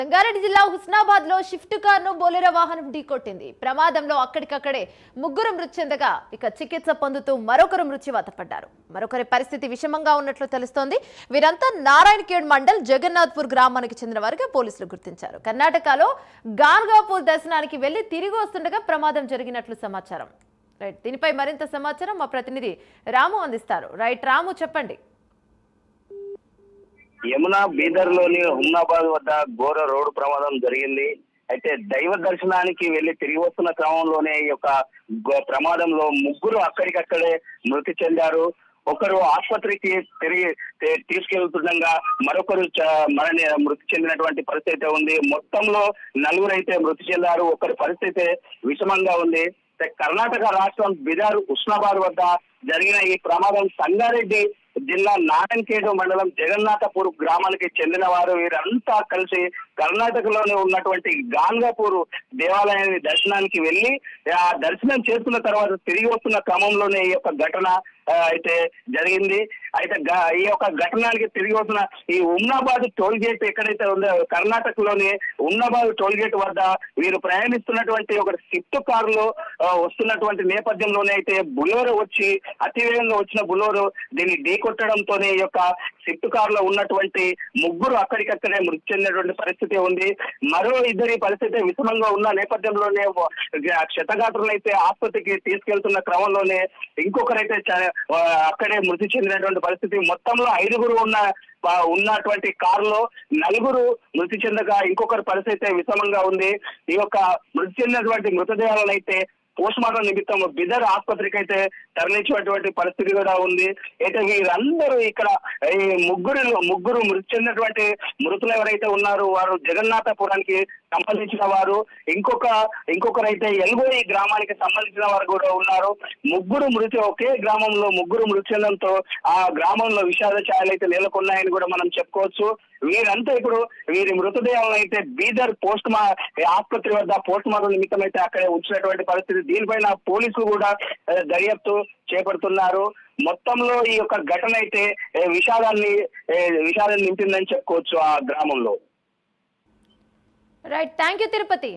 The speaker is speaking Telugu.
రంగారెడ్డి జిల్లా హుస్నాబాద్ లో షిఫ్ట్ కార్ ను బోలెరో వాహనం ఢీకొట్టింది. ప్రమాదంలో అక్కడికక్కడే ముగ్గురు మృతి చెందగా ఇక చికిత్స పొందుతూ మరొకరు మృత్యువాత పడ్డారు. మరొకరి పరిస్థితి విషమంగా ఉన్నట్లు తెలుస్తోంది. వీరంతా నారాయణఖేడ్ మండల్ జగన్నాథ్పూర్ గ్రామానికి చెందిన వారిగా పోలీసులు గుర్తించారు. కర్ణాటకలో గాన్గాపూర్ దర్శనానికి వెళ్లి తిరిగి వస్తుండగా ప్రమాదం జరిగినట్లు సమాచారం. రైట్, దీనిపై మరింత సమాచారం మా ప్రతినిధి రాము అందిస్తారు. రైట్ రాము, చెప్పండి. యమునా బీదర్ లోని హుమ్నాబాద్ వద్ద ఘోర రోడ్డు ప్రమాదం జరిగింది. అయితే దైవ దర్శనానికి వెళ్లి తిరిగి వస్తున్న క్రమంలోనే ఈ యొక్క ప్రమాదంలో ముగ్గురు అక్కడికక్కడే మృతి చెందారు. ఒకరు ఆసుపత్రికి తిరిగి తీసుకెళ్తుండగా మరొకరు మృతి చెందినటువంటి పరిస్థితి ఉంది. మొత్తంలో నలుగురు అయితే మృతి చెందారు. ఒకరి పరిస్థితి విషమంగా ఉంది. కర్ణాటక రాష్ట్రం బీదర్ హుస్నాబాద్ వద్ద జరిగిన ఈ ప్రమాదం సంగారెడ్డి జిల్లా నారాయణఖేడ్ మండలం జగన్నాథపూర్ గ్రామానికి చెందిన వారు. వీరంతా కలిసి కర్ణాటకలోనే ఉన్నటువంటి గాన్గాపూర్ దేవాలయాన్ని దర్శనానికి వెళ్లి ఆ దర్శనం చేసుకున్న తర్వాత తిరిగి వస్తున్న క్రమంలోనే ఈ యొక్క ఘటన అయితే జరిగింది. అయితే ఈ యొక్క ఘటనానికి తిరిగి వస్తున్న ఈ హుమ్నాబాద్ టోల్ గేట్ ఎక్కడైతే ఉందో కర్ణాటకలోని హుమ్నాబాద్ టోల్ గేట్ వద్ద వీరు ప్రయాణిస్తున్నటువంటి ఒక స్విఫ్ట్ కారులో వస్తున్నటువంటి నేపథ్యంలోనే అయితే బులోరో వచ్చి అతివేగంగా వచ్చిన బులోరో దీన్ని ఢీకొట్టడంతోనే ఈ యొక్క స్విఫ్ట్ కార్ లో ఉన్నటువంటి ముగ్గురు అక్కడికక్కడే మృతి చెందినటువంటి పరిస్థితి ఉంది. మరో ఇద్దరి పరిస్థితి విషమంగా ఉన్న నేపథ్యంలోనే క్షతగాత్రులు అయితే ఆసుపత్రికి తీసుకెళ్తున్న క్రమంలోనే ఇంకొకరైతే అక్కడే మృతి చెందినటువంటి పరిస్థితి. మొత్తంలో 5గురు ఉన్నటువంటి కారులో నలుగురు మృతి చెందగా ఇంకొకరి పరిస్థితి విషమంగా ఉంది. ఈ యొక్క మృతి చెందినటువంటి మృతదేహాలను అయితే పోస్ట్ మార్టం నిమిత్తం బీదర్ ఆసుపత్రికి అయితే తరలించినటువంటి పరిస్థితి కూడా ఉంది. అయితే వీరందరూ ఇక్కడ ఈ ముగ్గురు మృతి చెందినటువంటి మృతులు ఎవరైతే ఉన్నారో వారు జగన్నాథపురానికి సంబంధించిన వారు. ఇంకొకరైతే ఎల్గోయి గ్రామానికి సంబంధించిన వారు కూడా ఉన్నారు. ఒకే గ్రామంలో ముగ్గురు మృతి చెందడంతో ఆ గ్రామంలో విషాద ఛాయలు అయితే నెలకొన్నాయని కూడా మనం చెప్పుకోవచ్చు. వీరంతా ఇప్పుడు వీరి మృతదేహాలను అయితే బీదర్ ఆసుపత్రి వద్ద పోస్ట్ మార్టం నిమిత్తం అయితే అక్కడే ఉంచినటువంటి పరిస్థితి. దీనిపైన పోలీసులు కూడా దర్యాప్తు చేపడుతున్నారు. మొత్తంలో ఈ యొక్క ఘటన అయితే విషాదాన్ని నింపిందని చెప్పుకోవచ్చు ఆ గ్రామంలో. Right, thank you Tirupati.